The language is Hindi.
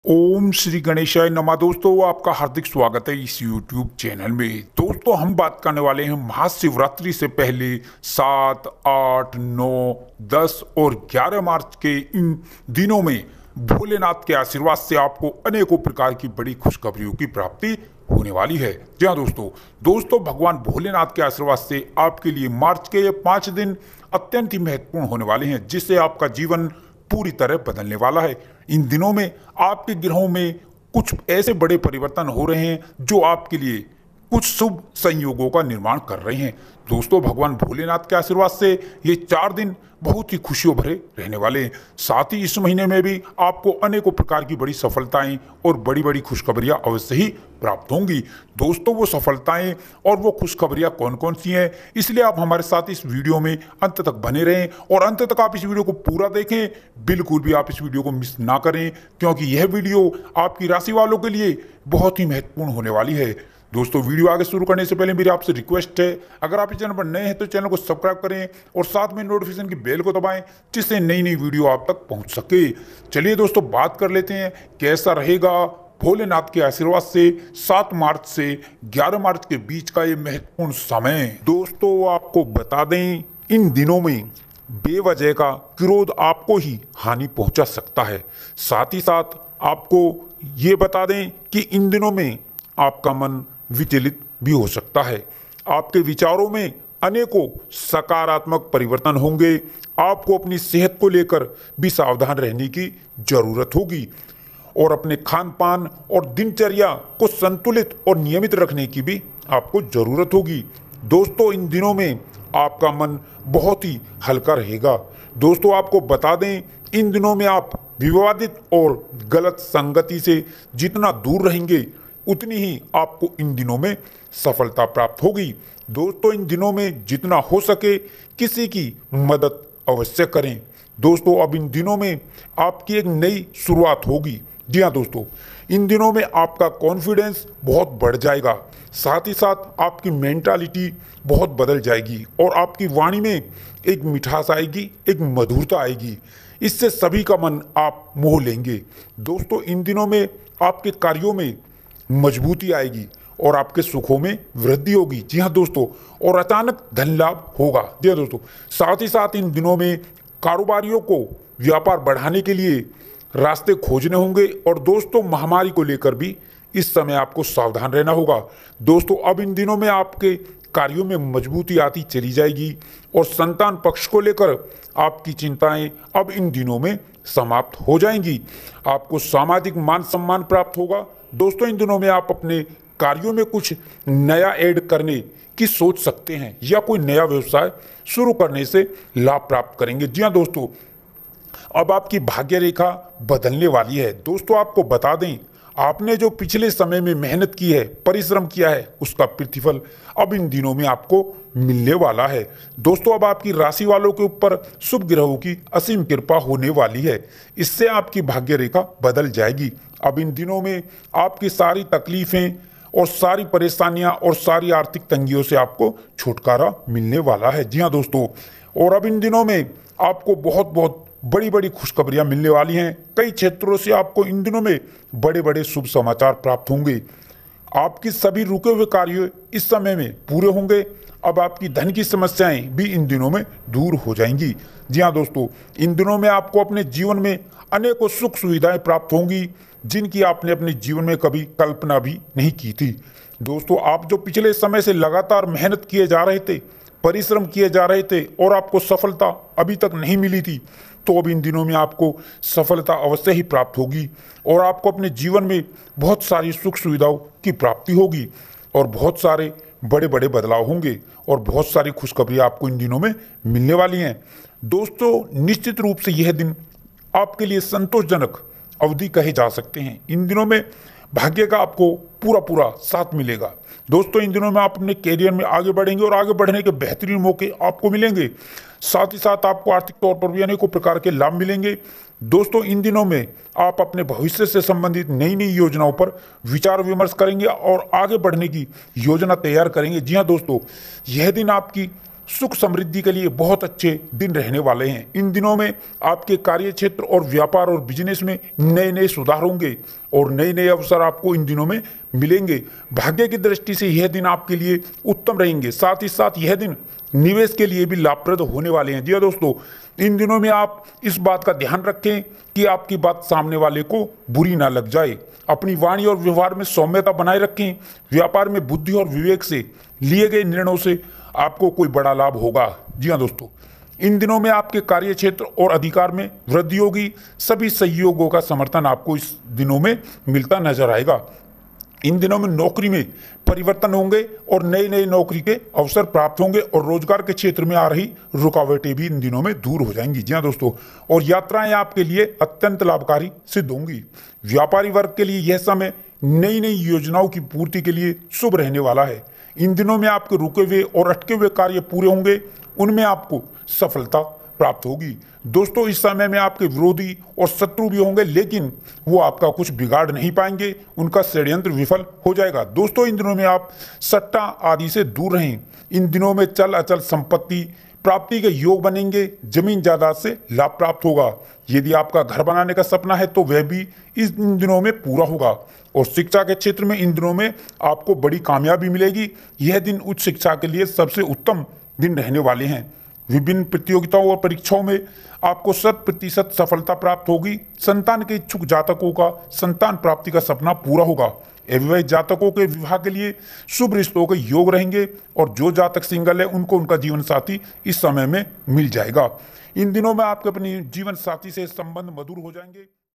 ओम श्री गणेशाय नमः। दोस्तों आपका हार्दिक स्वागत है इस YouTube चैनल में। दोस्तों हम बात करने वाले हैं महाशिवरात्रि से पहले 7, 8, 9, 10 और 11 मार्च के इन दिनों में भोलेनाथ के आशीर्वाद से आपको अनेकों प्रकार की बड़ी खुशखबरियों की प्राप्ति होने वाली है। जी हाँ दोस्तों भगवान भोलेनाथ के आशीर्वाद से आपके लिए मार्च के ये 5 दिन अत्यंत ही महत्वपूर्ण होने वाले हैं, जिससे आपका जीवन पूरी तरह बदलने वाला है। इन दिनों में आपके ग्रहों में कुछ ऐसे बड़े परिवर्तन हो रहे हैं जो आपके लिए कुछ शुभ संयोगों का निर्माण कर रहे हैं। दोस्तों भगवान भोलेनाथ के आशीर्वाद से ये 4 दिन बहुत ही खुशियों भरे रहने वाले हैं। साथ ही इस महीने में भी आपको अनेकों प्रकार की बड़ी सफलताएं और बड़ी बड़ी खुशखबरियां अवश्य ही प्राप्त होंगी। दोस्तों वो सफलताएं और वो खुशखबरियां कौन कौन सी हैं, इसलिए आप हमारे साथ इस वीडियो में अंत तक बने रहें और अंत तक आप इस वीडियो को पूरा देखें। बिल्कुल भी आप इस वीडियो को मिस ना करें, क्योंकि यह वीडियो आपकी राशि वालों के लिए बहुत ही महत्वपूर्ण होने वाली है। दोस्तों वीडियो आगे शुरू करने से पहले मेरी आपसे रिक्वेस्ट है, अगर आप इस चैनल पर नए हैं तो चैनल को सब्सक्राइब करें और साथ में नोटिफिकेशन की बेल को दबाएं, जिससे नई नई वीडियो आप तक पहुंच सके। चलिए दोस्तों बात कर लेते हैं कैसा रहेगा भोलेनाथ के आशीर्वाद से 7 मार्च से 11 मार्च के बीच का ये महत्वपूर्ण समय। दोस्तों आपको बता दें, इन दिनों में बेवजह का क्रोध आपको ही हानि पहुंचा सकता है। साथ ही साथ आपको ये बता दें कि इन दिनों में आपका मन विचलित भी हो सकता है। आपके विचारों में अनेकों सकारात्मक परिवर्तन होंगे। आपको अपनी सेहत को लेकर भी सावधान रहने की जरूरत होगी और अपने खान पान और दिनचर्या को संतुलित और नियमित रखने की भी आपको जरूरत होगी। दोस्तों इन दिनों में आपका मन बहुत ही हल्का रहेगा। दोस्तों आपको बता दें, इन दिनों में आप विवादित और गलत संगति से जितना दूर रहेंगे उतनी ही आपको इन दिनों में सफलता प्राप्त होगी। दोस्तों इन दिनों में जितना हो सके किसी की मदद अवश्य करें। दोस्तों अब इन दिनों में आपकी एक नई शुरुआत होगी। जी हाँ दोस्तों, इन दिनों में आपका कॉन्फिडेंस बहुत बढ़ जाएगा। साथ ही साथ आपकी मेंटालिटी बहुत बदल जाएगी और आपकी वाणी में एक मिठास आएगी, एक मधुरता आएगी। इससे सभी का मन आप मोह लेंगे। दोस्तों इन दिनों में आपके कार्यों में मजबूती आएगी और आपके सुखों में वृद्धि होगी। जी हाँ दोस्तों, और अचानक धन लाभ होगा। जी हाँ दोस्तों, साथ ही साथ इन दिनों में कारोबारियों को व्यापार बढ़ाने के लिए रास्ते खोजने होंगे और दोस्तों महामारी को लेकर भी इस समय आपको सावधान रहना होगा। दोस्तों अब इन दिनों में आपके कार्यों में मजबूती आती चली जाएगी और संतान पक्ष को लेकर आपकी चिंताएं अब इन दिनों में समाप्त हो जाएंगी। आपको सामाजिक मान सम्मान प्राप्त होगा। दोस्तों इन दिनों में आप अपने कार्यों में कुछ नया ऐड करने की सोच सकते हैं या कोई नया व्यवसाय शुरू करने से लाभ प्राप्त करेंगे। जी हाँ दोस्तों, अब आपकी भाग्य रेखा बदलने वाली है। दोस्तों आपको बता दें, आपने जो पिछले समय में मेहनत की है, परिश्रम किया है, उसका प्रतिफल अब इन दिनों में आपको मिलने वाला है। दोस्तों अब आपकी राशि वालों के ऊपर शुभ ग्रहों की असीम कृपा होने वाली है। इससे आपकी भाग्य रेखा बदल जाएगी। अब इन दिनों में आपकी सारी तकलीफें और सारी परेशानियां और सारी आर्थिक तंगियों से आपको छुटकारा मिलने वाला है। जी हाँ दोस्तों, और अब इन दिनों में आपको बहुत बहुत बड़ी बड़ी खुशखबरियां मिलने वाली हैं। कई क्षेत्रों से आपको इन दिनों में बड़े बड़े शुभ समाचार प्राप्त होंगे। आपकी सभी रुके हुए कार्य इस समय में पूरे होंगे। अब आपकी धन की समस्याएं भी इन दिनों में दूर हो जाएंगी। जी हाँ दोस्तों, इन दिनों में आपको अपने जीवन में अनेकों सुख सुविधाएं प्राप्त होंगी, जिनकी आपने अपने जीवन में कभी कल्पना भी नहीं की थी। दोस्तों आप जो पिछले समय से लगातार मेहनत किए जा रहे थे, परिश्रम किए जा रहे थे और आपको सफलता अभी तक नहीं मिली थी, तो अब इन दिनों में आपको सफलता अवश्य ही प्राप्त होगी और आपको अपने जीवन में बहुत सारी सुख सुविधाओं की प्राप्ति होगी और बहुत सारे बड़े बड़े बदलाव होंगे और बहुत सारी खुशखबरियां आपको इन दिनों में मिलने वाली हैं। दोस्तों निश्चित रूप से यह दिन आपके लिए संतोषजनक अवधि कहे जा सकते हैं। इन दिनों में भाग्य का आपको पूरा पूरा साथ मिलेगा। दोस्तों इन दिनों में आप अपने कैरियर में आगे बढ़ेंगे और आगे बढ़ने के बेहतरीन मौके आपको मिलेंगे। साथ ही साथ आपको आर्थिक तौर पर भी अनेकों प्रकार के लाभ मिलेंगे। दोस्तों इन दिनों में आप अपने भविष्य से संबंधित नई नई योजनाओं पर विचार विमर्श करेंगे और आगे बढ़ने की योजना तैयार करेंगे। जी हाँ दोस्तों, यह दिन आपकी सुख समृद्धि के लिए बहुत अच्छे दिन रहने वाले हैं। इन दिनों में आपके कार्य क्षेत्र और व्यापार और बिजनेस में नए नए सुधार होंगे और नए नए अवसर आपको इन दिनों में मिलेंगे। भाग्य की दृष्टि से यह दिन आपके लिए उत्तम रहेंगे। साथ ही साथ यह दिन निवेश के लिए भी लाभप्रद होने वाले हैं। जी हाँ दोस्तों, इन दिनों में आप इस बात का ध्यान रखें कि आपकी बात सामने वाले को बुरी ना लग जाए। अपनी वाणी और व्यवहार में सौम्यता बनाए रखें। व्यापार में बुद्धि और विवेक से लिए गए निर्णयों से आपको कोई बड़ा लाभ होगा। जी हाँ दोस्तों, इन दिनों में आपके कार्य क्षेत्र और अधिकार में वृद्धि होगी। सभी सहयोगों का समर्थन आपको इस दिनों में मिलता नजर आएगा। इन दिनों में नौकरी में परिवर्तन होंगे और नए नए नौकरी के अवसर प्राप्त होंगे और रोजगार के क्षेत्र में आ रही रुकावटें भी इन दिनों में दूर हो जाएंगी। जी हाँ दोस्तों, और यात्राएं आपके लिए अत्यंत लाभकारी सिद्ध होंगी। व्यापारी वर्ग के लिए यह समय नई नई योजनाओं की पूर्ति के लिए शुभ रहने वाला है। इन दिनों में आपके रुके हुए और अटके हुए कार्य पूरे होंगे, उनमें आपको सफलता प्राप्त होगी। दोस्तों, इस समय में आपके विरोधी और शत्रु भी होंगे, लेकिन वो आपका कुछ बिगाड़ नहीं पाएंगे। उनका षड्यंत्र विफल हो जाएगा। दोस्तों, इन दिनों में आप सट्टा आदि से दूर रहें। इन दिनों में चल अचल संपत्ति प्राप्ति के योग बनेंगे। जमीन जायदाद से लाभ प्राप्त होगा। यदि आपका घर बनाने का सपना है तो वह भी इन दिनों में पूरा होगा। और शिक्षा के क्षेत्र में इन दिनों में आपको बड़ी कामयाबी मिलेगी। यह दिन उच्च शिक्षा के लिए सबसे उत्तम दिन रहने वाले हैं। विभिन्न प्रतियोगिताओं और परीक्षाओं में आपको 100% सफलता प्राप्त होगी। संतान के इच्छुक जातकों का संतान प्राप्ति का सपना पूरा होगा। अविवाहित जातकों के विवाह के लिए शुभ रिश्तों के योग रहेंगे और जो जातक सिंगल है उनको उनका जीवन साथी इस समय में मिल जाएगा। इन दिनों में आपके अपने जीवन साथी से संबंध मधुर हो जाएंगे।